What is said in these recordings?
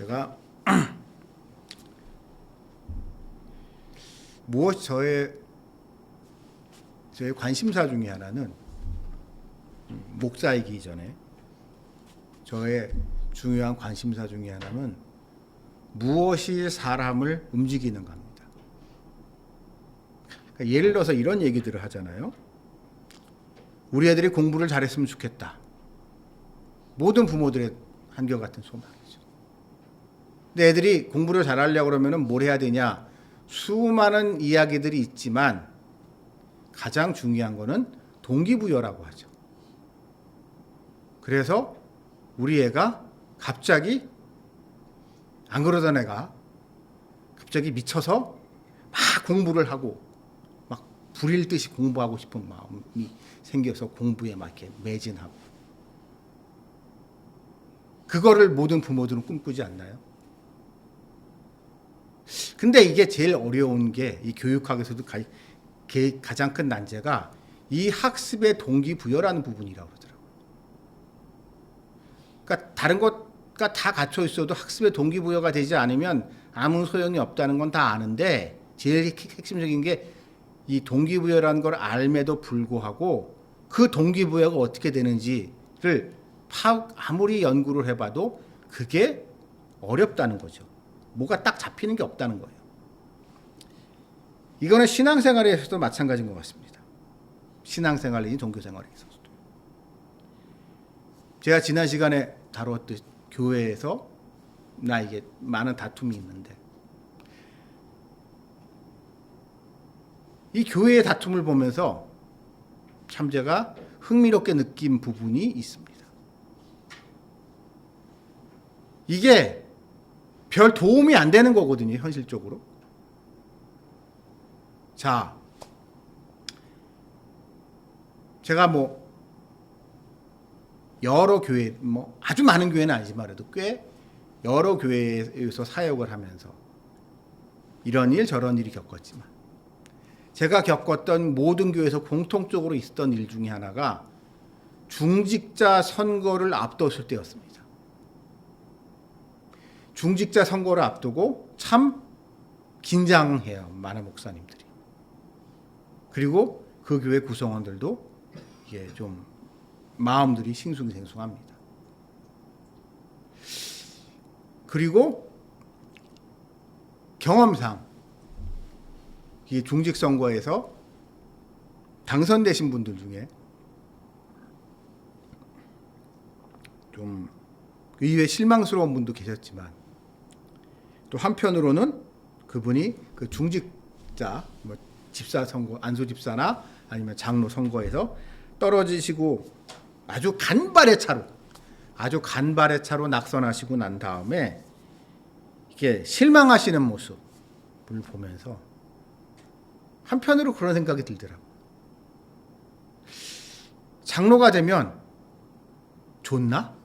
제가 무엇 저의 관심사 중에 하나는 목사이기 전에 저의 중요한 관심사 중에 하나는 무엇이 사람을 움직이는가입니다. 그러니까 예를 들어서 이런 얘기들을 하잖아요. 우리 애들이 공부를 잘했으면 좋겠다. 모든 부모들의 한결같은 소망이죠. 근데 애들이 공부를 잘하려고 그러면 뭘 해야 되냐? 수많은 이야기들이 있지만 가장 중요한 거는 동기부여라고 하죠. 그래서 우리 애가 갑자기 안 그러던 애가 갑자기 미쳐서 막 공부를 하고 막 불일 듯이 공부하고 싶은 마음이 생겨서 공부에 막 이렇게 매진하고, 그거를 모든 부모들은 꿈꾸지 않나요? 근데 이게 제일 어려운 게 이 교육학에서도 가장 큰 난제가 이 학습의 동기부여라는 부분이라고 그러더라고요. 그러니까 다른 것과 다 갖춰 있어도 학습의 동기부여가 되지 않으면 아무 소용이 없다는 건 다 아는데, 제일 핵심적인 게 이 동기부여라는 걸 알매도 불구하고 그 동기부여가 어떻게 되는지를 아무리 연구를 해봐도 그게 어렵다는 거죠. 뭐가 딱 잡히는 게 없다는 거예요. 이거는 신앙생활에서도 마찬가지인 것 같습니다. 신앙생활이든 종교생활에 있어서도. 제가 지난 시간에 다루었듯 교회에서 이게 많은 다툼이 있는데, 이 교회의 다툼을 보면서 참 제가 흥미롭게 느낀 부분이 있습니다. 이게 별 도움이 안 되는 거거든요, 현실적으로. 자, 제가 여러 교회, 아주 많은 교회는 아니지만 꽤 여러 교회에서 사역을 하면서 이런 일 저런 일이 겪었지만, 제가 겪었던 모든 교회에서 공통적으로 있었던 일 중에 하나가 중직자 선거를 앞뒀을 때였습니다. 중직자 선거를 앞두고 참 긴장해요, 많은 목사님들이. 그리고 그 교회 구성원들도 이게 좀 마음들이 싱숭생숭합니다. 그리고 경험상 이 중직 선거에서 당선되신 분들 중에 좀 의외 실망스러운 분도 계셨지만, 또 한편으로는 그분이 그 중직자 집사 선거, 안수 집사나 아니면 장로 선거에서 떨어지시고 아주 간발의 차로 낙선하시고 난 다음에 이렇게 실망하시는 모습을 보면서 한편으로 그런 생각이 들더라고요. 장로가 되면 좋나?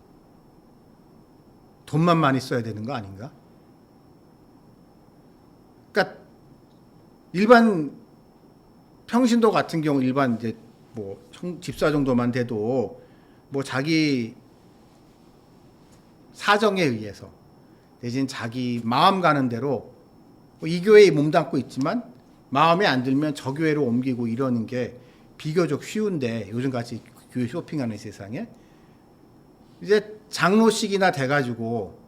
돈만 많이 써야 되는 거 아닌가? 그러니까 일반 평신도 같은 경우 일반 이제 집사 정도만 돼도 자기 사정에 의해서 대신 자기 마음 가는 대로 이 교회에 몸담고 있지만 마음에 안 들면 저 교회로 옮기고 이러는 게 비교적 쉬운데, 요즘같이 교회 쇼핑하는 세상에 이제 장로식이나 돼가지고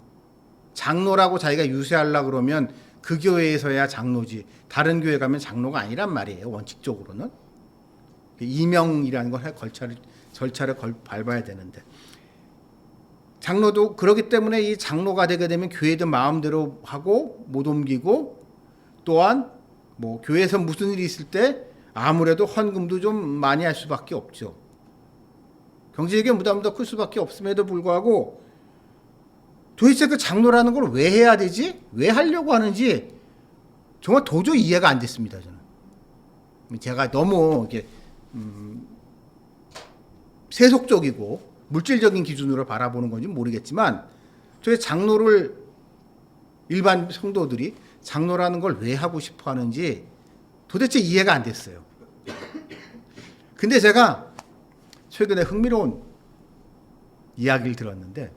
장로라고 자기가 유세하려고 그러면 그 교회에서야 장로지, 다른 교회 가면 장로가 아니란 말이에요. 원칙적으로는 이명이라는 걸 절차를 밟아야 되는데, 장로도 그렇기 때문에 이 장로가 되게 되면 교회도 마음대로 하고 못 옮기고, 또한 교회에서 무슨 일이 있을 때 아무래도 헌금도 좀 많이 할 수밖에 없죠. 경제적인 부담도 클 수밖에 없음에도 불구하고 도대체 그 장로라는 걸 왜 해야 되지? 왜 하려고 하는지 정말 도저히 이해가 안 됐습니다, 저는. 제가 너무 이렇게 세속적이고 물질적인 기준으로 바라보는 건지 모르겠지만, 저희 장로를 일반 성도들이 장로라는 걸 왜 하고 싶어 하는지 도대체 이해가 안 됐어요. 근데 제가 최근에 흥미로운 이야기를 들었는데,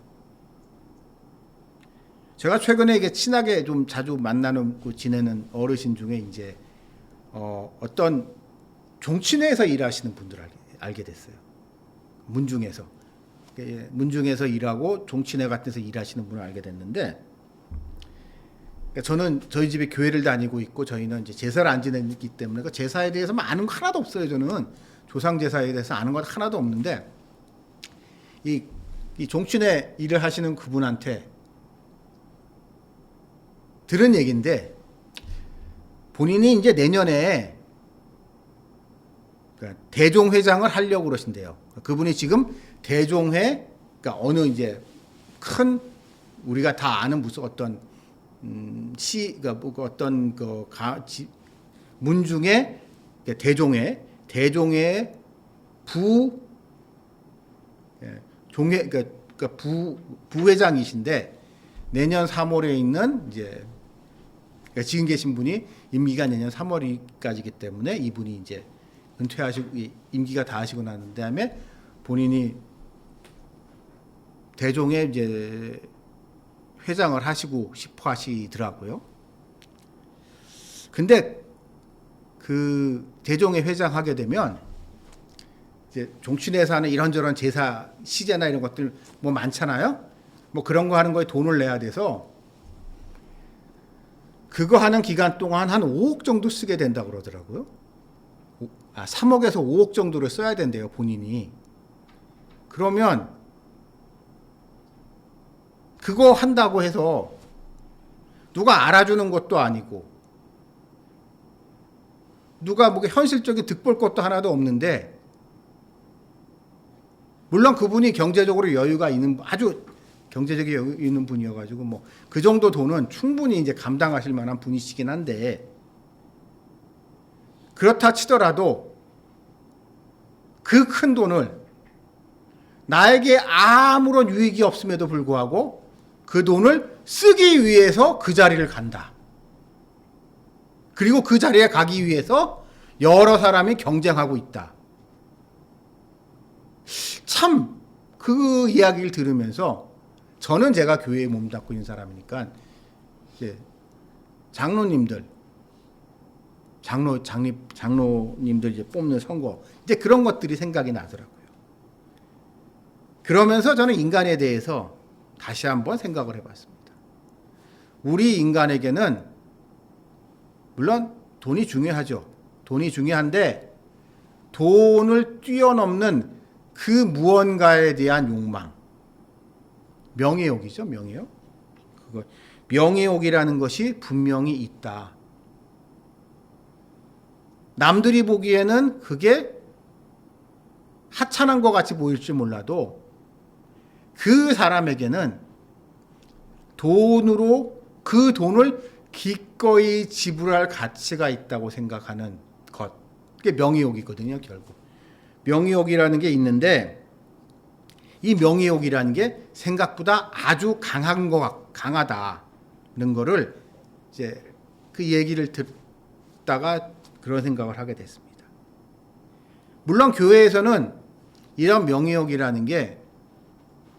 제가 최근에 이게 친하게 좀 자주 만나는 지내는 어르신 중에 이제 어떤 종친회에서 일하시는 분들을 알게 됐어요. 문중에서. 문중에서 일하고 종친회 같은 데서 일하시는 분을 알게 됐는데, 저는 저희 집에 교회를 다니고 있고 저희는 이제 제사를 안 지내기 때문에 그 제사에 대해서 아는 거 하나도 없어요. 저는 조상 제사에 대해서 아는 거 하나도 없는데, 이 종친회 일을 하시는 그분한테 들은 얘기인데, 본인이 이제 내년에 대종회장을 하려고 그러신대요. 그분이 지금 대종회, 그러니까 어느 이제 큰 우리가 다 아는 무슨 어떤 그러니까 뭐 어떤 문중의 대종회 종회 그러니까 부회장이신데, 내년 3월에 있는 이제 그러니까 지금 계신 분이 임기가 내년 3월까지이기 때문에 이분이 이제 은퇴하시고 임기가 다 하시고 난 다음에 본인이 대종회 이제 회장을 하시고 싶어 하시더라고요. 근데 그 대종회 회장 하게 되면 이제 종친회에서 하는 이런저런 제사 시제나 이런 것들 뭐 많잖아요. 뭐 그런 거 하는 거에 돈을 내야 돼서 그거 하는 기간 동안 한 5억 정도 쓰게 된다고 그러더라고요. 3억에서 5억 정도를 써야 된대요, 본인이. 그러면 그거 한다고 해서 누가 알아주는 것도 아니고 누가 뭐 현실적인 득볼 것도 하나도 없는데, 물론 그분이 경제적으로 여유가 있는, 아주 경제적인 여유 있는 분이어가지고 뭐 그 정도 돈은 충분히 이제 감당하실 만한 분이시긴 한데, 그렇다 치더라도 그 큰 돈을 나에게 아무런 유익이 없음에도 불구하고 그 돈을 쓰기 위해서 그 자리를 간다. 그리고 그 자리에 가기 위해서 여러 사람이 경쟁하고 있다. 참 그 이야기를 들으면서, 저는 제가 교회에 몸담고 있는 사람이니까 이제 장로님들 이제 뽑는 선거, 이제 그런 것들이 생각이 나더라고요. 그러면서 저는 인간에 대해서 다시 한번 생각을 해봤습니다. 우리 인간에게는 물론 돈이 중요하죠. 돈이 중요한데 돈을 뛰어넘는 그 무언가에 대한 욕망, 명예욕이죠. 명예욕. 명예욕이라는 것이 분명히 있다. 남들이 보기에는 그게 하찮은 것 같이 보일지 몰라도 그 사람에게는 돈으로 그 돈을 기꺼이 지불할 가치가 있다고 생각하는 것. 그게 명예욕이거든요, 결국. 명예욕이라는 게 있는데, 이 명예욕이라는 게 생각보다 아주 강하다는 거를 이제 그 얘기를 듣다가 그런 생각을 하게 됐습니다. 물론 교회에서는 이런 명예욕이라는 게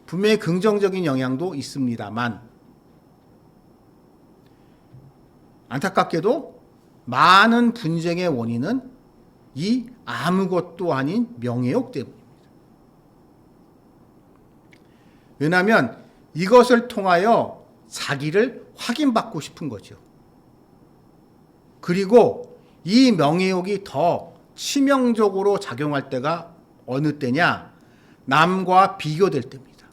분명히 긍정적인 영향도 있습니다만, 안타깝게도 많은 분쟁의 원인은 이 아무것도 아닌 명예욕 때문입니다. 왜냐하면 이것을 통하여 자기를 확인받고 싶은 거죠. 그리고 이 명예욕이 더 치명적으로 작용할 때가 어느 때냐? 남과 비교될 때입니다.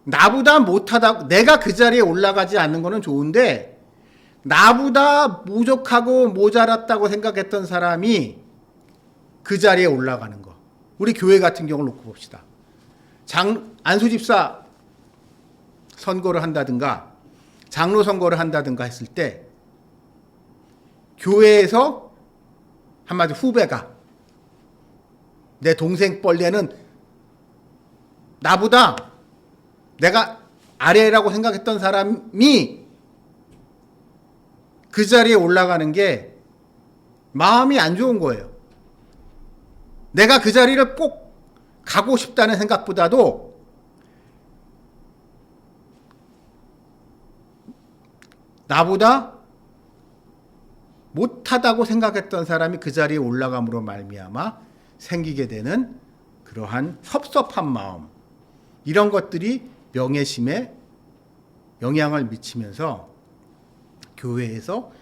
나보다 못하다, 내가 그 자리에 올라가지 않는 거는 좋은데 나보다 부족하고 모자랐다고 생각했던 사람이 그 자리에 올라가는 거. 우리 교회 같은 경우를 놓고 봅시다. 안수집사 선거를 한다든가 장로 선거를 한다든가 했을 때 교회에서 한마디 후배가, 내 동생 뻘레는 나보다 내가 아래라고 생각했던 사람이 그 자리에 올라가는 게 마음이 안 좋은 거예요. 내가 그 자리를 꼭 가고 싶다는 생각보다도 나보다 못하다고 생각했던 사람이 그 자리에 올라감으로 말미암아 생기게 되는 그러한 섭섭한 마음, 이런 것들이 명예심에 영향을 미치면서 교회에서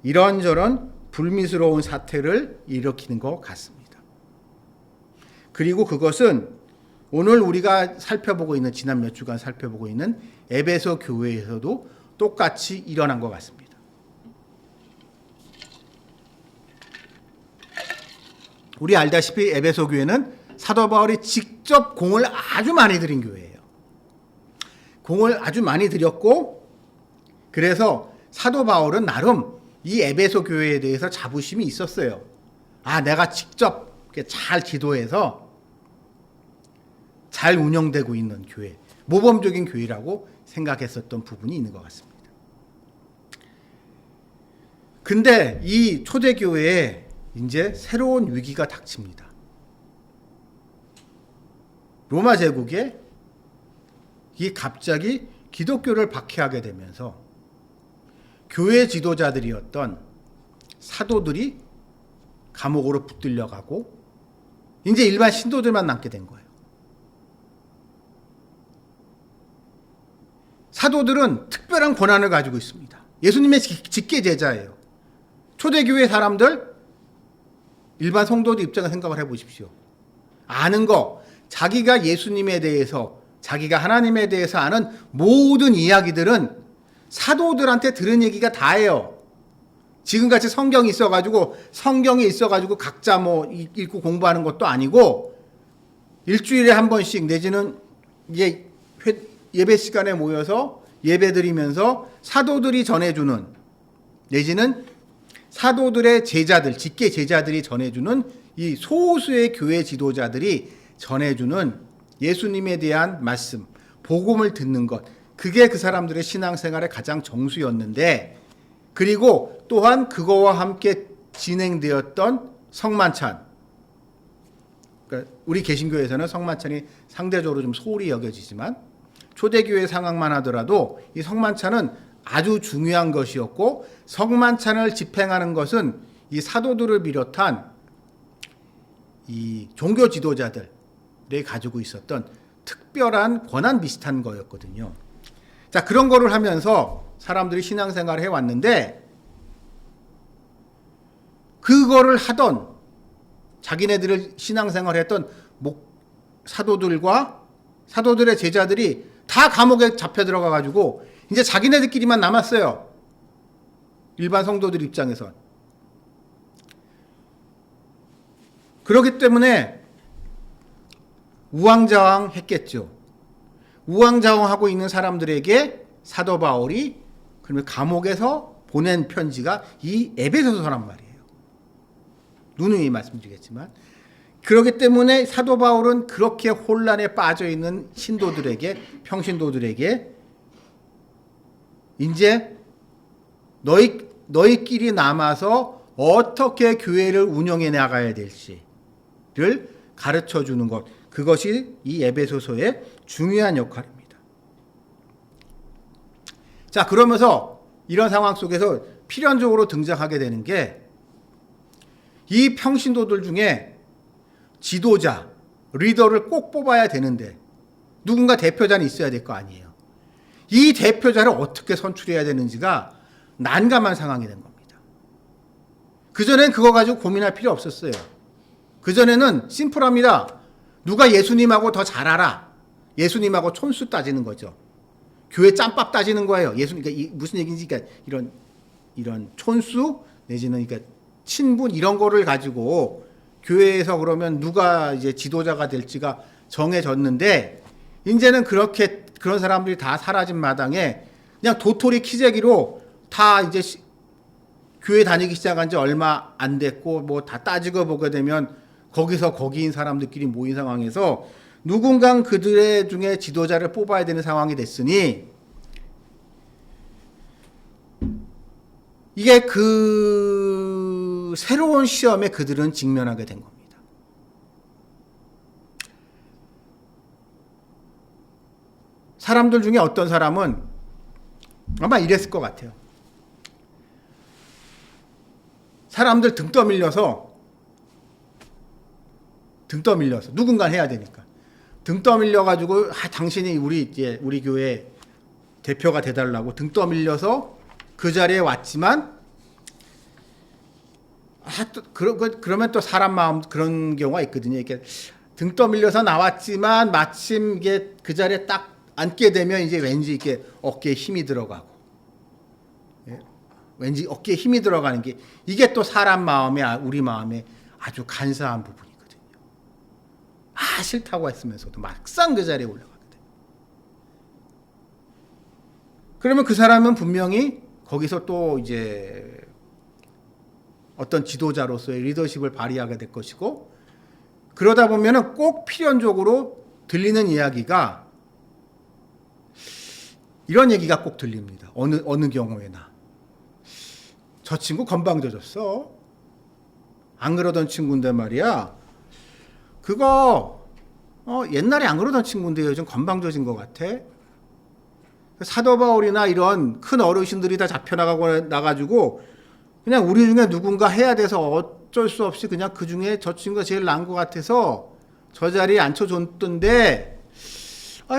이런저런 불미스러운 사태를 일으키는 것 같습니다. 그리고 그것은 오늘 우리가 살펴보고 있는, 지난 몇 주간 살펴보고 있는 에베소 교회에서도 똑같이 일어난 것 같습니다. 우리 알다시피 에베소 교회는 사도 바울이 직접 공을 아주 많이 들인 교회예요. 공을 아주 많이 들였고, 그래서 사도 바울은 나름 이 에베소 교회에 대해서 자부심이 있었어요. 아, 내가 직접 잘 지도해서 잘 운영되고 있는 교회, 모범적인 교회라고 생각했었던 부분이 있는 것 같습니다. 근데 이 초대교회에 이제 새로운 위기가 닥칩니다. 로마 제국에 이 갑자기 기독교를 박해하게 되면서 교회 지도자들이었던 사도들이 감옥으로 붙들려가고 이제 일반 신도들만 남게 된 거예요. 사도들은 특별한 권한을 가지고 있습니다. 예수님의 직계 제자예요. 초대교회 사람들, 일반 성도들 입장을 생각을 해보십시오. 아는 거, 자기가 예수님에 대해서, 자기가 하나님에 대해서 아는 모든 이야기들은 사도들한테 들은 얘기가 다예요. 지금같이 성경이 있어가지고 각자 뭐 읽고 공부하는 것도 아니고, 일주일에 한 번씩 내지는 예배 시간에 모여서 예배 드리면서 사도들이 전해주는, 내지는 사도들의 제자들, 직계 제자들이 전해주는 이 소수의 교회 지도자들이 전해주는 예수님에 대한 말씀, 복음을 듣는 것, 그게 그 사람들의 신앙생활의 가장 정수였는데, 그리고 또한 그거와 함께 진행되었던 성만찬, 그러니까 우리 개신교에서는 성만찬이 상대적으로 좀 소홀히 여겨지지만 초대교회 상황만 하더라도 이 성만찬은 아주 중요한 것이었고, 성만찬을 집행하는 것은 이 사도들을 비롯한 이 종교 지도자들이 가지고 있었던 특별한 권한 비슷한 거였거든요. 자, 그런 거를 하면서 사람들이 신앙생활을 해왔는데, 그거를 하던 자기네들을 신앙생활을 했던 사도들과 사도들의 제자들이 다 감옥에 잡혀 들어가가지고 이제 자기네들끼리만 남았어요. 일반 성도들 입장에선. 그렇기 때문에 우왕좌왕했겠죠. 우왕좌왕하고 있는 사람들에게 사도 바울이 그러면 감옥에서 보낸 편지가 이 에베소서란 말이에요. 누누이 말씀드리겠지만, 그렇기 때문에 사도 바울은 그렇게 혼란에 빠져 있는 신도들에게, 평신도들에게 이제 너희끼리 남아서 어떻게 교회를 운영해 나가야 될지를 가르쳐 주는 것, 그것이 이 에베소서의 중요한 역할입니다. 자, 그러면서 이런 상황 속에서 필연적으로 등장하게 되는 게, 이 평신도들 중에 지도자, 리더를 꼭 뽑아야 되는데 누군가 대표자는 있어야 될 거 아니에요. 이 대표자를 어떻게 선출해야 되는지가 난감한 상황이 된 겁니다. 그전엔 그거 가지고 고민할 필요 없었어요. 그전에는 심플합니다. 누가 예수님하고 더 잘 알아. 예수님하고 촌수 따지는 거죠. 교회 짬밥 따지는 거예요. 그러니까 무슨 얘기인지, 그러니까 이런 촌수 내지는 그러니까 친분 이런 거를 가지고 교회에서 그러면 누가 이제 지도자가 될지가 정해졌는데, 이제는 그런 사람들이 다 사라진 마당에 그냥 도토리 키재기로 다 이제 교회 다니기 시작한 지 얼마 안 됐고 뭐 다 따지고 보게 되면 거기서 거기인 사람들끼리 모인 상황에서 누군가 그들의 중에 지도자를 뽑아야 되는 상황이 됐으니, 이게 그 새로운 시험에 그들은 직면하게 된 겁니다. 사람들 중에 어떤 사람은 아마 이랬을 것 같아요. 사람들 등 떠밀려서 누군가 해야 되니까 등 떠밀려 가지고 당신이 우리 교회 대표가 돼달라고 등 떠밀려서 그 자리에 왔지만 그러면 또 사람 마음 그런 경우가 있거든요. 이렇게 등 떠밀려서 나왔지만 마침 이게 그 자리에 딱 앉게 되면 이제 왠지 이렇게 어깨에 힘이 들어가고, 예? 왠지 어깨에 힘이 들어가는 게 이게 또 사람 마음에 우리 마음에 아주 간사한 부분이거든요. 싫다고 했으면서도 막상 그 자리에 올라가거든요. 그러면 그 사람은 분명히 거기서 또 이제 어떤 지도자로서의 리더십을 발휘하게 될 것이고, 그러다 보면은 꼭 필연적으로 들리는 이야기가 이런 얘기가 꼭 들립니다. 어느 경우에나 저 친구 건방져졌어. 안 그러던 친구인데 말이야. 그거 옛날에 안 그러던 친구인데 요즘 건방져진 것 같아. 사도 바울이나 이런 큰 어르신들이 다 잡혀나가지고 그냥 우리 중에 누군가 해야 돼서 어쩔 수 없이 그냥 그 중에 저 친구가 제일 나은 것 같아서 저 자리에 앉혀줬던데,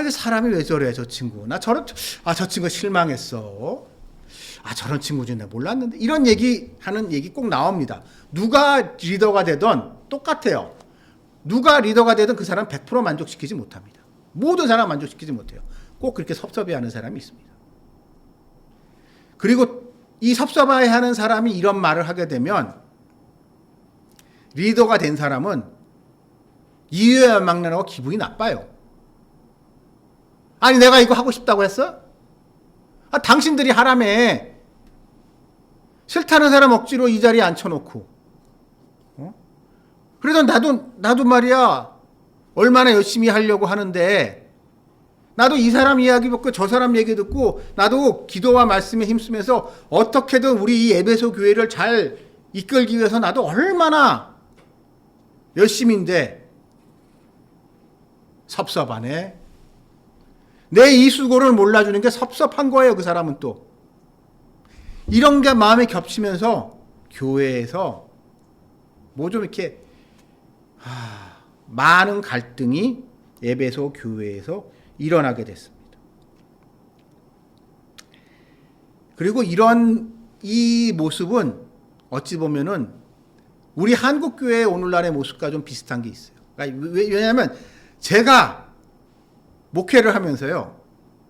이게 사람이 왜 저래 저 친구. 저 친구 실망했어. 저런 친구지 내가 몰랐는데. 이런 하는 얘기 꼭 나옵니다. 누가 리더가 되든 똑같아요. 누가 리더가 되든 그 사람 100% 만족시키지 못합니다. 모든 사람 만족시키지 못해요. 꼭 그렇게 섭섭해하는 사람이 있습니다. 그리고 이 섭섭해하는 사람이 이런 말을 하게 되면 리더가 된 사람은 이유야말로 기분이 나빠요. 아니 내가 이거 하고 싶다고 했어? 당신들이 하라며. 싫다는 사람 억지로 이 자리에 앉혀놓고. 그래도 나도 말이야 얼마나 열심히 하려고 하는데, 나도 이 사람 이야기 듣고 저 사람 얘기 듣고 나도 기도와 말씀에 힘쓰면서 어떻게든 우리 이 에베소 교회를 잘 이끌기 위해서 나도 얼마나 열심인데 섭섭하네. 내 이 수고를 몰라주는 게 섭섭한 거예요. 그 사람은 또 이런 게 마음에 겹치면서 교회에서 뭐 좀 이렇게 많은 갈등이 에베소 교회에서 일어나게 됐습니다. 그리고 이 모습은 어찌 보면은 우리 한국 교회의 오늘날의 모습과 좀 비슷한 게 있어요. 왜냐하면 제가 목회를 하면서요.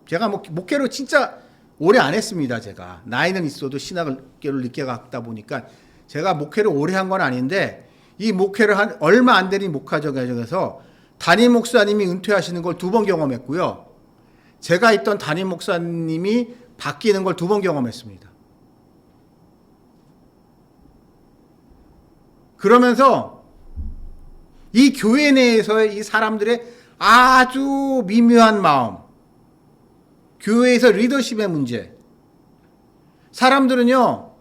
제가 목회를 진짜 오래 안 했습니다. 제가 나이는 있어도 신학을 늦게 갔다 보니까 제가 목회를 오래 한 건 아닌데, 이 목회를 얼마 안 되는 목회자에서 담임 목사님이 은퇴하시는 걸 2번 경험했고요. 제가 있던 담임 목사님이 바뀌는 걸 2번 경험했습니다. 그러면서 이 교회 내에서의 이 사람들의 아주 미묘한 마음, 교회에서 리더십의 문제. 사람들은요,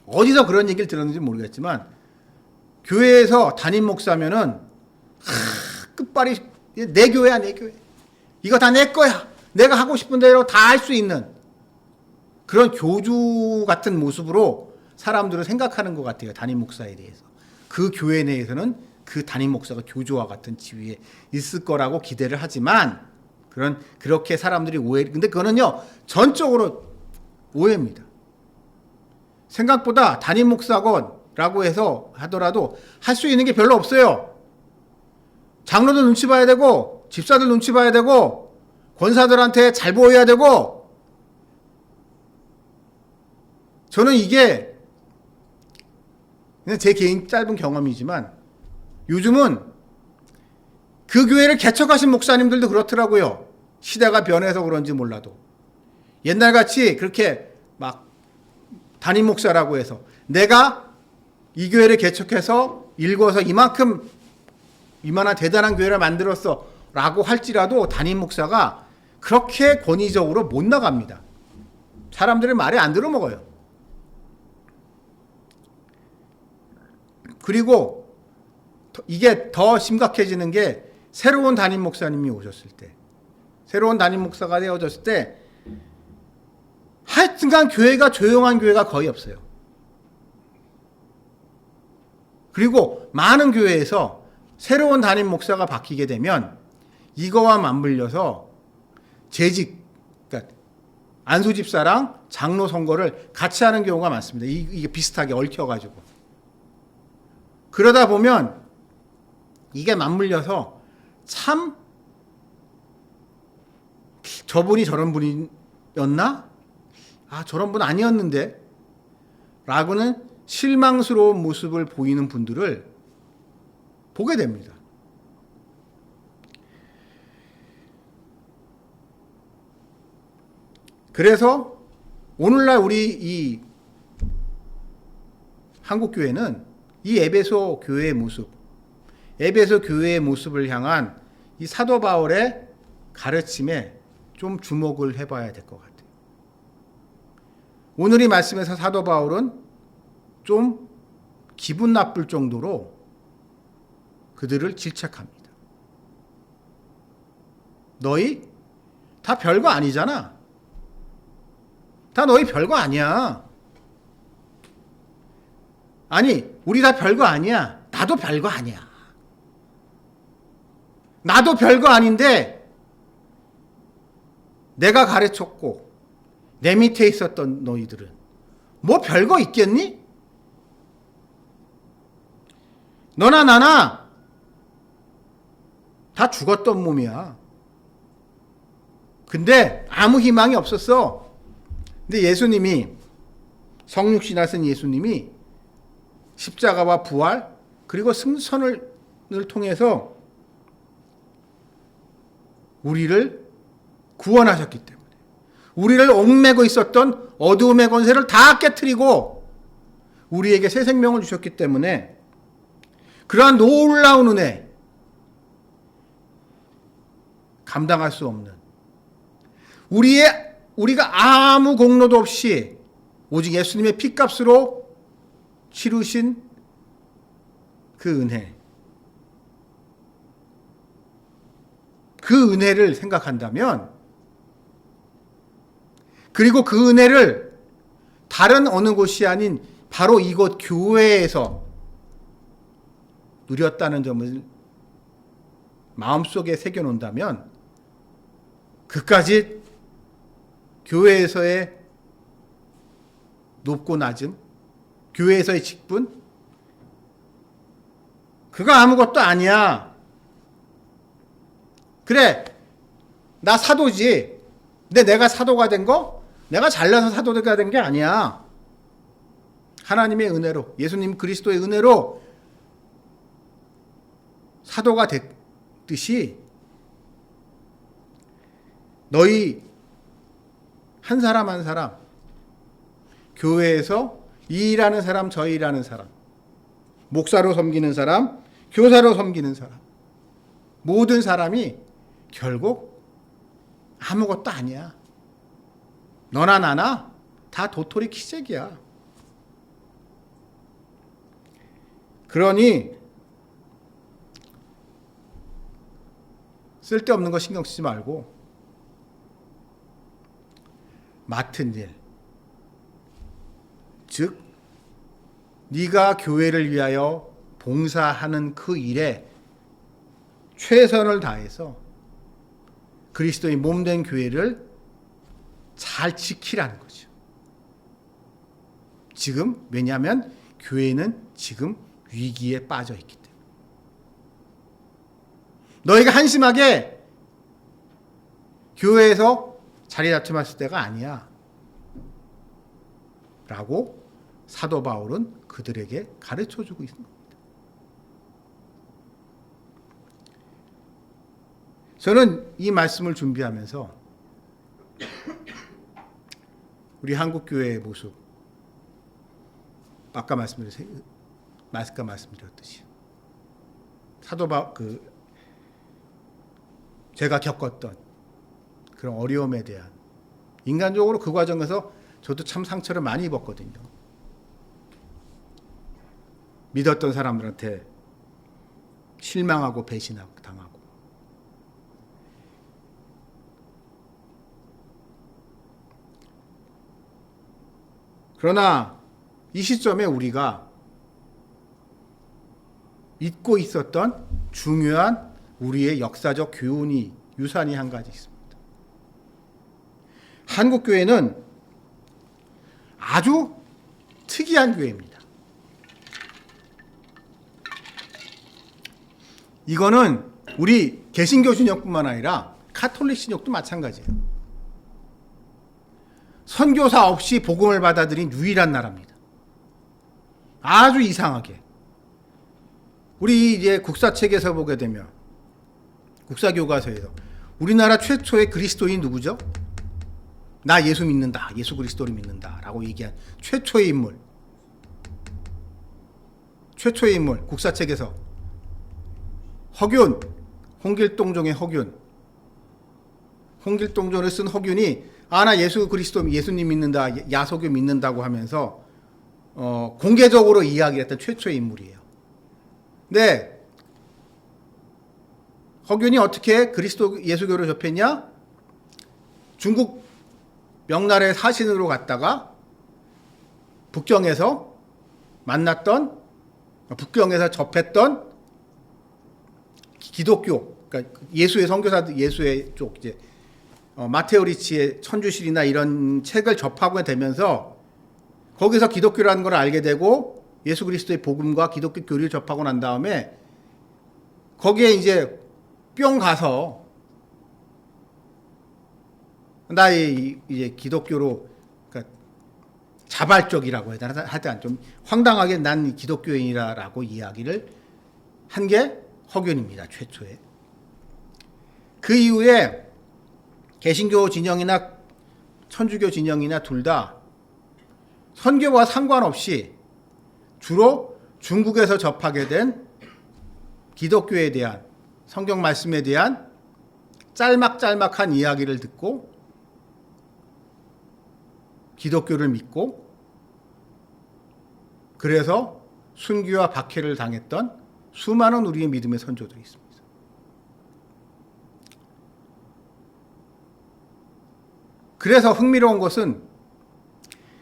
어디서 그런 얘기를 들었는지 모르겠지만 교회에서 담임 목사면은 끝발이 내 교회야, 내 교회. 이거 다 내 거야. 내가 하고 싶은 대로 다 할 수 있는 그런 교주 같은 모습으로 사람들은 생각하는 것 같아요. 담임 목사에 대해서. 그 교회 내에서는 그 담임 목사가 교주와 같은 지위에 있을 거라고 기대를 하지만 그렇게 사람들이 근데 그거는요 전적으로 오해입니다. 생각보다 담임 목사건라고 해서 하더라도 할 수 있는 게 별로 없어요. 장로들 눈치 봐야 되고, 집사들 눈치 봐야 되고, 권사들한테 잘 보여야 되고. 저는 이게 그냥 제 개인 짧은 경험이지만 요즘은 그 교회를 개척하신 목사님들도 그렇더라고요. 시대가 변해서 그런지 몰라도. 옛날같이 그렇게 막 담임 목사라고 해서 내가 이 교회를 개척해서 일궈서 이만한 대단한 교회를 만들었어 라고 할지라도 담임 목사가 그렇게 권위적으로 못 나갑니다. 사람들의 말에 안 들어먹어요. 그리고 이게 더 심각해지는 게 새로운 담임 목사님이 오셨을 때, 새로운 담임 목사가 되어졌을 때 하여튼간 교회가 조용한 교회가 거의 없어요. 그리고 많은 교회에서 새로운 담임 목사가 바뀌게 되면 이거와 맞물려서 재직, 그러니까 안수 집사랑 장로 선거를 같이 하는 경우가 많습니다. 이게 비슷하게 얽혀가지고. 그러다 보면 이게 맞물려서 참 저분이 저런 분이었나? 아, 저런 분 아니었는데? 라고는 실망스러운 모습을 보이는 분들을 보게 됩니다. 그래서 오늘날 우리 이 한국교회는 이 에베소 교회의 모습, 에베소 교회의 모습을 향한 이 사도 바울의 가르침에 좀 주목을 해봐야 될 것 같아요. 오늘 이 말씀에서 사도 바울은 좀 기분 나쁠 정도로 그들을 질책합니다. 너희 다 별거 아니잖아. 다 너희 별거 아니야. 아니, 우리 다 별거 아니야. 나도 별거 아니야. 나도 별거 아닌데 내가 가르쳤고 내 밑에 있었던 너희들은 뭐 별거 있겠니? 너나 나나 다 죽었던 몸이야. 근데 아무 희망이 없었어. 근데 예수님이, 성육신 하신 예수님이 십자가와 부활 그리고 승선을 통해서 우리를 구원하셨기 때문에, 우리를 옥매고 있었던 어두움의 권세를 다 깨트리고 우리에게 새 생명을 주셨기 때문에 그러한 놀라운 은혜, 감당할 수 없는, 우리가 아무 공로도 없이 오직 예수님의 피값으로 치르신 그 은혜, 그 은혜를 생각한다면, 그리고 그 은혜를 다른 어느 곳이 아닌 바로 이곳 교회에서 누렸다는 점을 마음속에 새겨놓는다면, 그까지 교회에서의 높고 낮음, 교회에서의 직분, 그거 아무것도 아니야. 그래, 나 사도지. 근데 내가 사도가 된 거, 내가 잘나서 사도가 된 게 아니야. 하나님의 은혜로, 예수님 그리스도의 은혜로 사도가 됐듯이 너희 한 사람 한 사람, 교회에서 이 일하는 사람, 저 일하는 사람, 목사로 섬기는 사람, 교사로 섬기는 사람, 모든 사람이 결국 아무것도 아니야. 너나 나나 다 도토리 키재기야. 그러니 쓸데없는 거 신경 쓰지 말고 맡은 일, 즉 네가 교회를 위하여 봉사하는 그 일에 최선을 다해서 그리스도의 몸된 교회를 잘 지키라는 거죠. 지금 왜냐하면 교회는 지금 위기에 빠져 있기 때문에. 너희가 한심하게 교회에서 자리 다툼했을 때가 아니야. 라고 사도 바울은 그들에게 가르쳐주고 있는 겁니다. 저는 이 말씀을 준비하면서 우리 한국교회의 모습, 아까 말씀드렸듯이 사도 바울, 제가 겪었던 그런 어려움에 대한, 인간적으로 그 과정에서 저도 참 상처를 많이 입었거든요. 믿었던 사람들한테 실망하고 배신하고 당하고. 그러나 이 시점에 우리가 잊고 있었던 중요한 우리의 역사적 교훈이 유산이 한 가지 있습니다. 한국 교회는 아주 특이한 교회입니다. 이거는 우리 개신교 신역뿐만 아니라 카톨릭 신역도 마찬가지예요. 선교사 없이 복음을 받아들인 유일한 나라입니다. 아주 이상하게. 우리 이제 국사책에서 보게 되면 국사교과서에서 우리나라 최초의 그리스도인 누구죠? 나 예수 믿는다. 예수 그리스도를 믿는다. 라고 얘기한 최초의 인물. 최초의 인물. 국사책에서 허균. 홍길동종의 허균. 홍길동전을 쓴 허균이 나 예수 그리스도 예수님 믿는다. 야소교 믿는다고 하면서 공개적으로 이야기했던 최초의 인물이에요. 근데 허균이 어떻게 그리스도 예수교로 접했냐? 중국 명나라의 사신으로 갔다가 북경에서 만났던 북경에서 접했던 기독교, 그러니까 예수의 선교사들, 예수의 쪽 이제 마테오 리치의 천주실이나 이런 책을 접하고 되면서 거기서 기독교라는 걸 알게 되고 예수 그리스도의 복음과 기독교 교리를 접하고 난 다음에 거기에 이제 뿅 가서 나의 이제 기독교로 그러니까 자발적이라고 해야 되나 하여튼 좀 황당하게 난 기독교인이라고 이야기를 한 게 허균입니다. 최초에. 그 이후에 개신교 진영이나 천주교 진영이나 둘 다 선교와 상관없이 주로 중국에서 접하게 된 기독교에 대한 성경 말씀에 대한 짤막짤막한 이야기를 듣고 기독교를 믿고 그래서 순교와 박해를 당했던 수많은 우리의 믿음의 선조들이 있습니다. 그래서 흥미로운 것은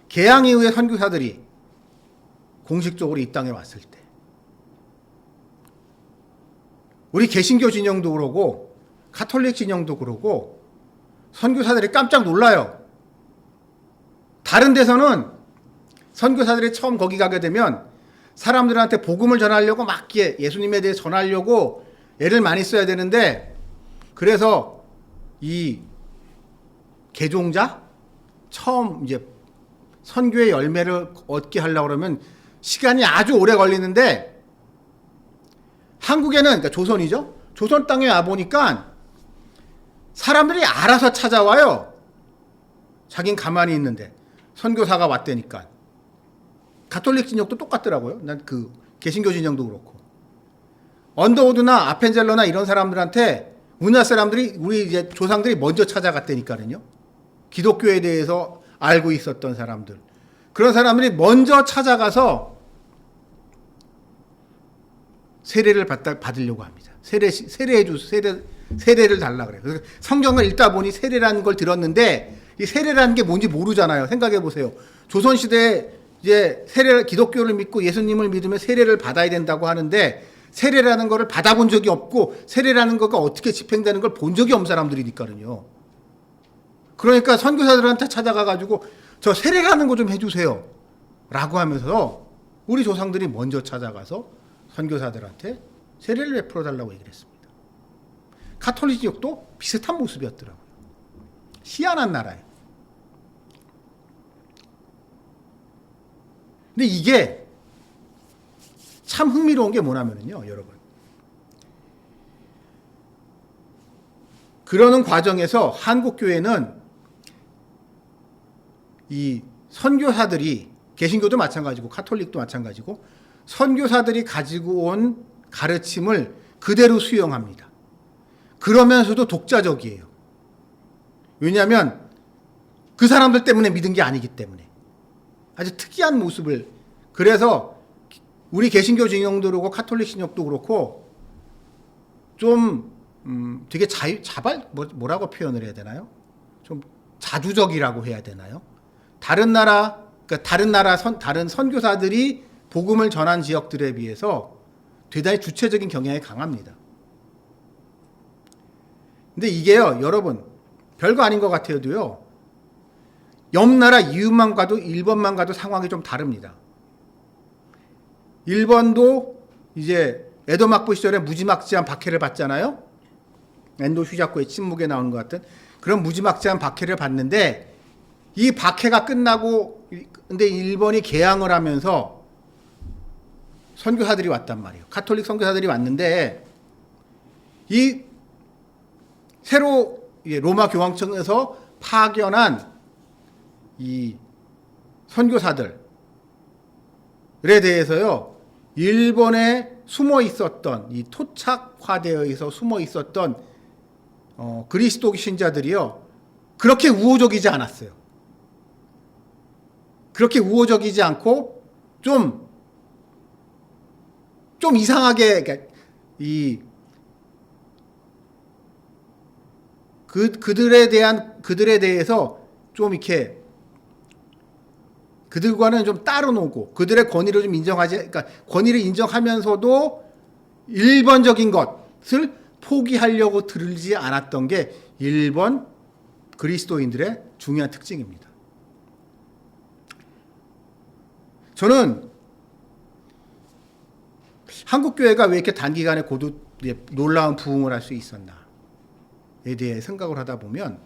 개항 이후의 선교사들이 공식적으로 이 땅에 왔을 때 우리 개신교 진영도 그러고 가톨릭 진영도 그러고 선교사들이 깜짝 놀라요. 다른 데서는 선교사들이 처음 거기 가게 되면 사람들한테 복음을 전하려고 막 예수님에 대해 전하려고 애를 많이 써야 되는데 그래서 이 개종자 처음 이제 선교의 열매를 얻게 하려고 그러면 시간이 아주 오래 걸리는데 한국에는 그러니까 조선이죠. 조선 땅에 와 보니까 사람들이 알아서 찾아와요. 자긴 가만히 있는데 선교사가 왔다니까. 가톨릭 진영도 똑같더라고요. 난 그 개신교 진영도 그렇고 언더우드나 아펜젤러나 이런 사람들한테 우리나라 사람들이 우리 이제 조상들이 먼저 찾아갔다니까요. 기독교에 대해서 알고 있었던 사람들 그런 사람들이 먼저 찾아가서 세례를 받으려고 합니다. 세례를 달라 그래요. 그래서 성경을 읽다 보니 세례라는 걸 들었는데 이 세례라는 게 뭔지 모르잖아요. 생각해 보세요. 조선 시대에 이제 기독교를 믿고 예수님을 믿으면 세례를 받아야 된다고 하는데 세례라는 거를 받아본 적이 없고 세례라는 거가 어떻게 집행되는 걸 본 적이 없는 사람들이니까요. 그러니까 선교사들한테 찾아가 가지고 저 세례라는 거 좀 해주세요 라고 하면서 우리 조상들이 먼저 찾아가서 선교사들한테 세례를 베풀어 달라고 얘기를 했습니다. 가톨릭 지역도 비슷한 모습이었더라고요. 희한한 나라예요. 근데 이게 참 흥미로운 게 뭐냐면요, 여러분. 그러는 과정에서 한국 교회는 이 선교사들이 개신교도 마찬가지고 카톨릭도 마찬가지고 선교사들이 가지고 온 가르침을 그대로 수용합니다. 그러면서도 독자적이에요. 왜냐하면 그 사람들 때문에 믿은 게 아니기 때문에. 아주 특이한 모습을. 그래서 우리 개신교 진영도 그렇고 카톨릭 신역도 그렇고 좀 되게 뭐라고 표현을 해야 되나요? 좀 자주적이라고 해야 되나요? 다른 나라 다른 선교사들이 복음을 전한 지역들에 비해서 대단히 주체적인 경향이 강합니다. 근데 이게요, 여러분, 별거 아닌 것 같아도요, 옆 나라 이웃만 가도, 일본만 가도 상황이 좀 다릅니다. 일본도 이제 에도 막부 시절에 무지막지한 박해를 받잖아요. 엔도 휘자쿠의 침묵에 나오는 것 같은 그런 무지막지한 박해를 받는데, 이 박해가 끝나고 근데 일본이 개항을 하면서 선교사들이 왔단 말이에요. 가톨릭 선교사들이 왔는데, 이 새로 로마 교황청에서 파견한 이 선교사들에 대해서요, 일본에 숨어 있었던, 이 토착화되어 숨어 있었던 그리스도 신자들이요, 그렇게 우호적이지 않았어요. 그렇게 우호적이지 않고 좀 이상하게, 그러니까 그들에 대해서 좀 이렇게 그들과는 좀 따로 노고, 그들의 권위를 좀 그러니까 권위를 인정하면서도 일본적인 것을 포기하려고 들지 않았던 게 일본 그리스도인들의 중요한 특징입니다. 저는 한국 교회가 왜 이렇게 단기간에 놀라운 부흥을 할 수 있었나에 대해 생각을 하다 보면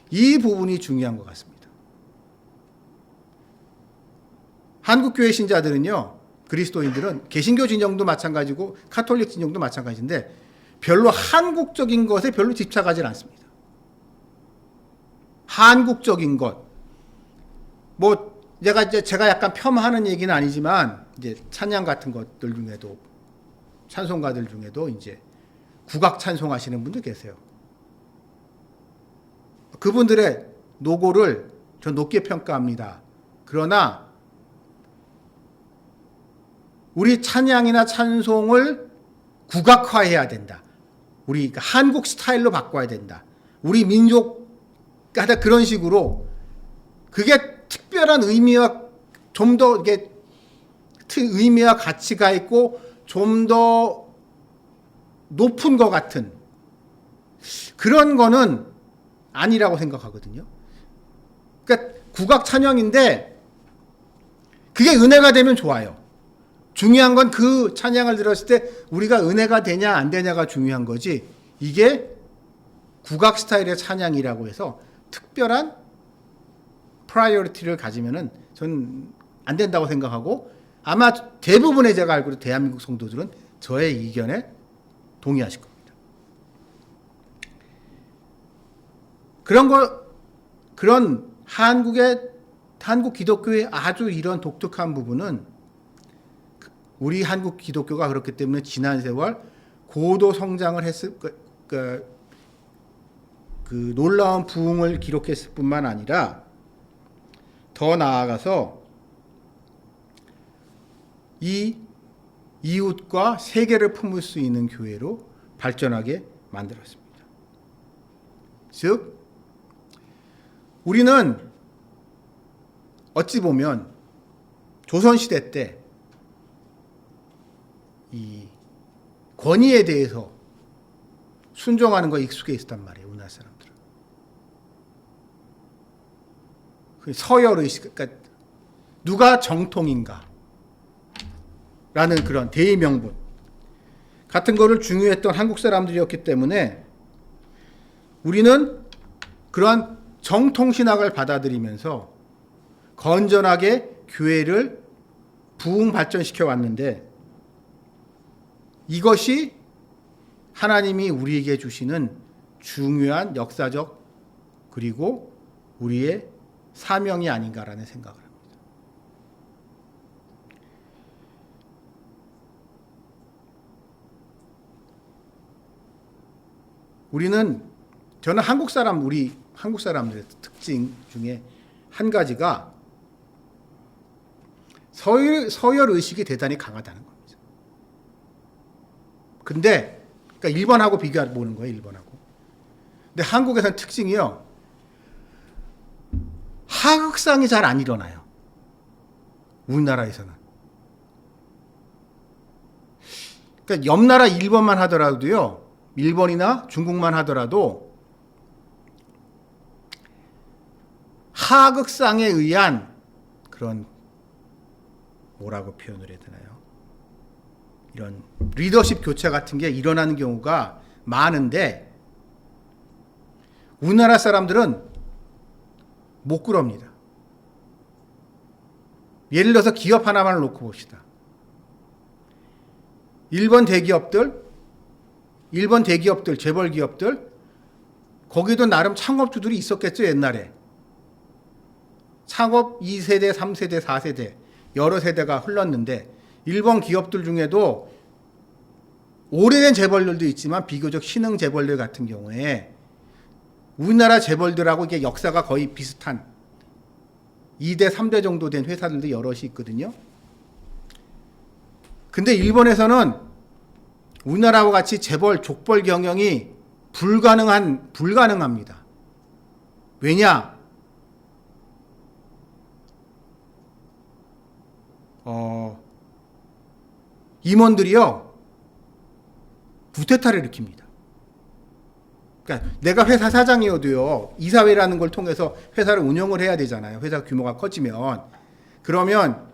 이 부분이 중요한 것 같습니다. 한국 교회 신자들은요, 그리스도인들은 개신교 진영도 마찬가지고 카톨릭 진영도 마찬가지인데 별로 한국적인 것에 별로 집착하지 않습니다. 한국적인 것, 뭐 제가 약간 폄하하는 얘기는 아니지만 이제 찬양 같은 것들 중에도, 찬송가들 중에도 이제 국악 찬송하시는 분들 계세요. 그분들의 노고를 전 높게 평가합니다. 그러나 우리 찬양이나 찬송을 국악화해야 된다. 우리 한국 스타일로 바꿔야 된다. 우리 민족 하다 그런 식으로, 그게 특별한 의미와 좀 더 이게 의미와 가치가 있고 좀 더 높은 것 같은 그런 거는 아니라고 생각하거든요. 그러니까 국악 찬양인데 그게 은혜가 되면 좋아요. 중요한 건 그 찬양을 들었을 때 우리가 은혜가 되냐 안 되냐가 중요한 거지, 이게 국악 스타일의 찬양이라고 해서 특별한 프라이어리티를 가지면은 저는 안 된다고 생각하고, 아마 대부분의 제가 알기로 대한민국 성도들은 저의 의견에 동의하실 겁니다. 그런 한국 기독교의 아주 이런 독특한 부분은, 우리 한국 기독교가 그렇기 때문에 지난 세월 고도 성장을 했을, 그 놀라운 부흥을 기록했을 뿐만 아니라 더 나아가서 이 이웃과 세계를 품을 수 있는 교회로 발전하게 만들었습니다. 즉, 우리는 어찌 보면 조선시대 때 이 권위에 대해서 순종하는 거에 익숙해 있었단 말이에요, 우리나라 사람들은. 서열의식, 그러니까 누가 정통인가 라는 그런 대의명분 같은 거를 중요했던 한국 사람들이었기 때문에 우리는 그러한 정통신학을 받아들이면서 건전하게 교회를 부흥 발전시켜 왔는데, 이것이 하나님이 우리에게 주시는 중요한 역사적 그리고 우리의 사명이 아닌가라는 생각을 합니다. 저는 우리 한국 사람들의 특징 중에 한 가지가 서열 의식이 대단히 강하다는 겁니다. 근데 그러니까 일본하고 비교해 보는 거예요, 일본하고. 근데 한국에서는 특징이요, 하극상이 잘 안 일어나요, 우리나라에서는. 그러니까 옆 나라 일본만 하더라도요, 일본이나 중국만 하더라도 하극상에 의한 그런 뭐라고 표현을 해야 되나요? 이런 리더십 교체 같은 게 일어나는 경우가 많은데 우리나라 사람들은 못 그럽니다. 예를 들어서 기업 하나만 놓고 봅시다. 일본 대기업들, 재벌 기업들, 거기도 나름 창업주들이 있었겠죠, 옛날에. 창업 2세대, 3세대, 4세대, 여러 세대가 흘렀는데, 일본 기업들 중에도 오래된 재벌들도 있지만, 비교적 신흥 재벌들 같은 경우에, 우리나라 재벌들하고 이게 역사가 거의 비슷한 2대, 3대 정도 된 회사들도 여럿이 있거든요. 근데 일본에서는 우리나라와 같이 재벌, 족벌 경영이 불가능합니다. 왜냐? 임원들이요, 구태타를 일으킵니다. 그러니까 내가 회사 사장이어도요, 이사회라는 걸 통해서 회사를 운영을 해야 되잖아요. 회사 규모가 커지면. 그러면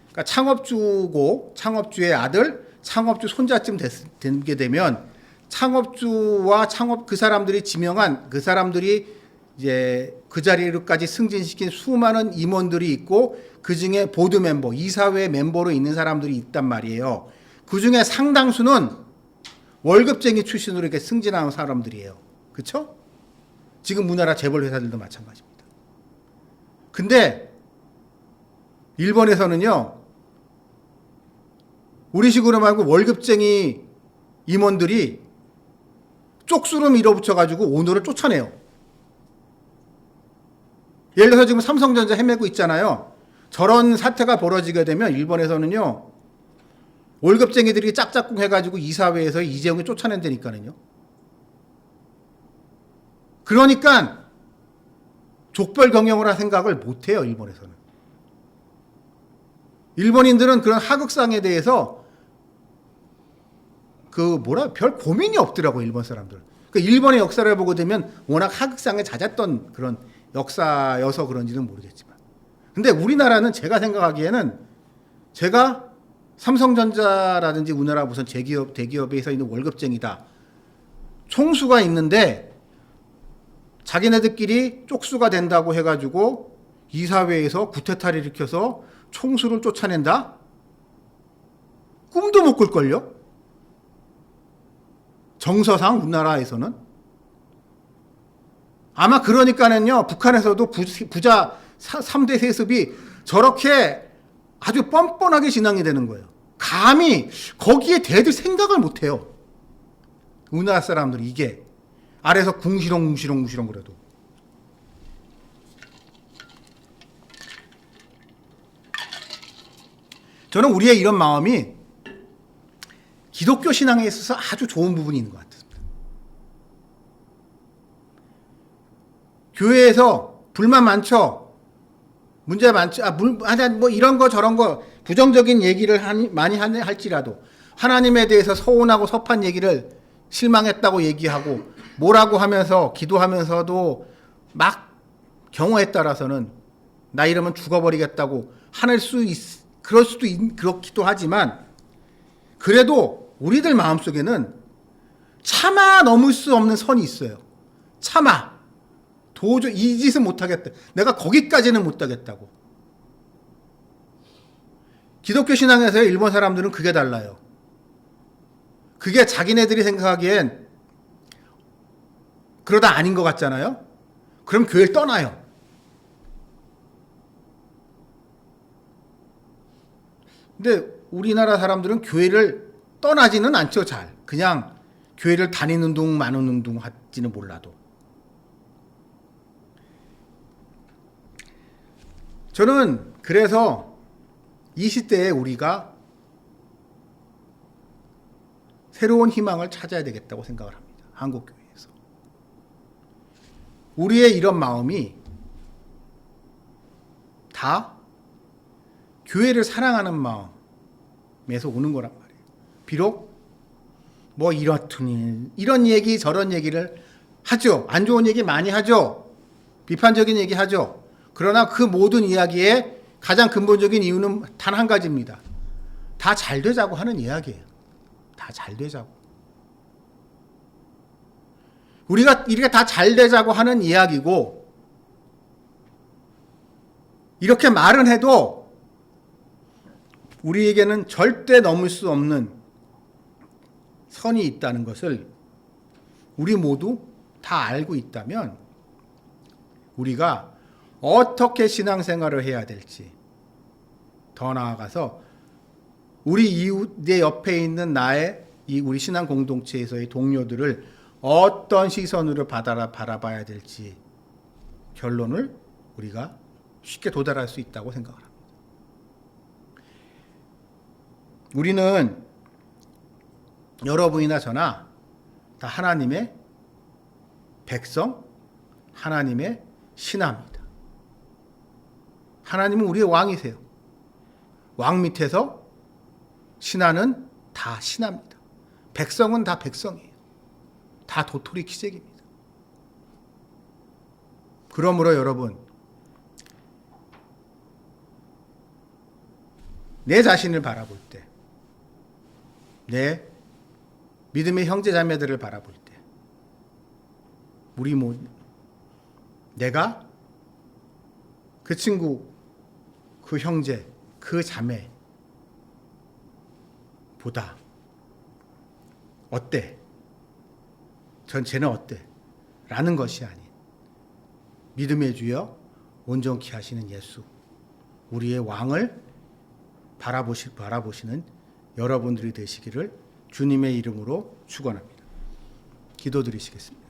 그러니까 창업주고 창업주의 아들, 창업주 손자쯤 되게 되면 창업주와 그 사람들이 지명한 그 사람들이 이제 그 자리로까지 승진시킨 수많은 임원들이 있고 그 중에 보드 멤버, 이사회 멤버로 있는 사람들이 있단 말이에요. 그 중에 상당수는 월급쟁이 출신으로 이렇게 승진하는 사람들이에요. 그렇죠? 지금 우리나라 재벌 회사들도 마찬가지입니다. 근데 일본에서는요, 우리식으로 말고 월급쟁이 임원들이 쪽수로 밀어붙여가지고 오너를 쫓아내요. 예를 들어서 지금 삼성전자 헤매고 있잖아요. 저런 사태가 벌어지게 되면 일본에서는요, 월급쟁이들이 짝짝꿍 해가지고 이사회에서 이재용이 쫓아낸다니까요. 그러니까 족벌 경영을 할 생각을 못해요, 일본에서는. 일본인들은 그런 하극상에 대해서 별 고민이 없더라고, 일본 사람들. 그러니까 일본의 역사를 보게 되면 워낙 하극상에 잦았던 그런 역사여서 그런지는 모르겠지만. 근데 우리나라는 제가 생각하기에는 제가 삼성전자라든지 우리나라 무슨 대기업에서 있는 월급쟁이다. 총수가 있는데 자기네들끼리 쪽수가 된다고 해가지고 이사회에서 구태타를 일으켜서 총수를 쫓아낸다? 꿈도 못 꿀걸요? 정서상 우리나라에서는. 아마 그러니까는요, 북한에서도 부자 3대 세습이 저렇게 아주 뻔뻔하게 진행이 되는 거예요. 감히 거기에 대들 생각을 못 해요. 우리나라 사람들이 이게 아래서 궁시렁 그래도. 저는 우리의 이런 마음이 기독교 신앙에 있어서 아주 좋은 부분이 있는 것 같습니다. 교회에서 불만 많죠. 문제 많죠. 뭐 이런 거 저런 거 부정적인 얘기를 많이 할지라도 하나님에 대해서 서운하고 섭한 얘기를 실망했다고 얘기하고 뭐라고 하면서 기도하면서도 막 경우에 따라서는 나 이러면 죽어버리겠다고 그렇기도 하지만 그래도 우리들 마음속에는 차마 넘을 수 없는 선이 있어요. 차마. 도저히 이 짓은 못하겠다. 내가 거기까지는 못하겠다고. 기독교 신앙에서 일본 사람들은 그게 달라요. 그게 자기네들이 생각하기엔 그러다 아닌 것 같잖아요. 그럼 교회를 떠나요. 근데 우리나라 사람들은 교회를 떠나지는 않죠, 잘. 그냥 교회를 다니는 둥 마는 둥 할지는 몰라도. 저는 그래서 이 시대에 우리가 새로운 희망을 찾아야 되겠다고 생각을 합니다. 한국교회에서. 우리의 이런 마음이 다 교회를 사랑하는 마음에서 오는 거란 말이에요. 비록 뭐 이렇더니 이런 얘기 저런 얘기를 하죠. 안 좋은 얘기 많이 하죠. 비판적인 얘기 하죠. 그러나 그 모든 이야기의 가장 근본적인 이유는 단 한 가지입니다. 다 잘 되자고 하는 이야기예요. 다 잘 되자고. 우리가 이렇게 다 잘 되자고 하는 이야기고, 이렇게 말은 해도 우리에게는 절대 넘을 수 없는 선이 있다는 것을 우리 모두 다 알고 있다면 우리가 어떻게 신앙생활을 해야 될지, 더 나아가서 우리 이웃 내 옆에 있는 나의 이 우리 신앙 공동체에서의 동료들을 어떤 시선으로 바라봐야 될지 결론을 우리가 쉽게 도달할 수 있다고 생각을 합니다. 우리는 여러분이나 저나 다 하나님의 백성, 하나님의 신하입니다. 하나님은 우리의 왕이세요. 왕 밑에서 신하는 다 신하입니다. 백성은 다 백성이에요. 다 도토리 키재기입니다. 그러므로 여러분, 내 자신을 바라볼 때, 내 믿음의 형제 자매들을 바라볼 때, 우리 모두 내가 그 친구, 그 형제, 그 자매 보다 어때? 쟤는 어때? 라는 것이 아닌 믿음의 주여 온전케 하시는 예수, 우리의 왕을 바라보시는 여러분들이 되시기를 주님의 이름으로 축원합니다. 기도드리시겠습니다.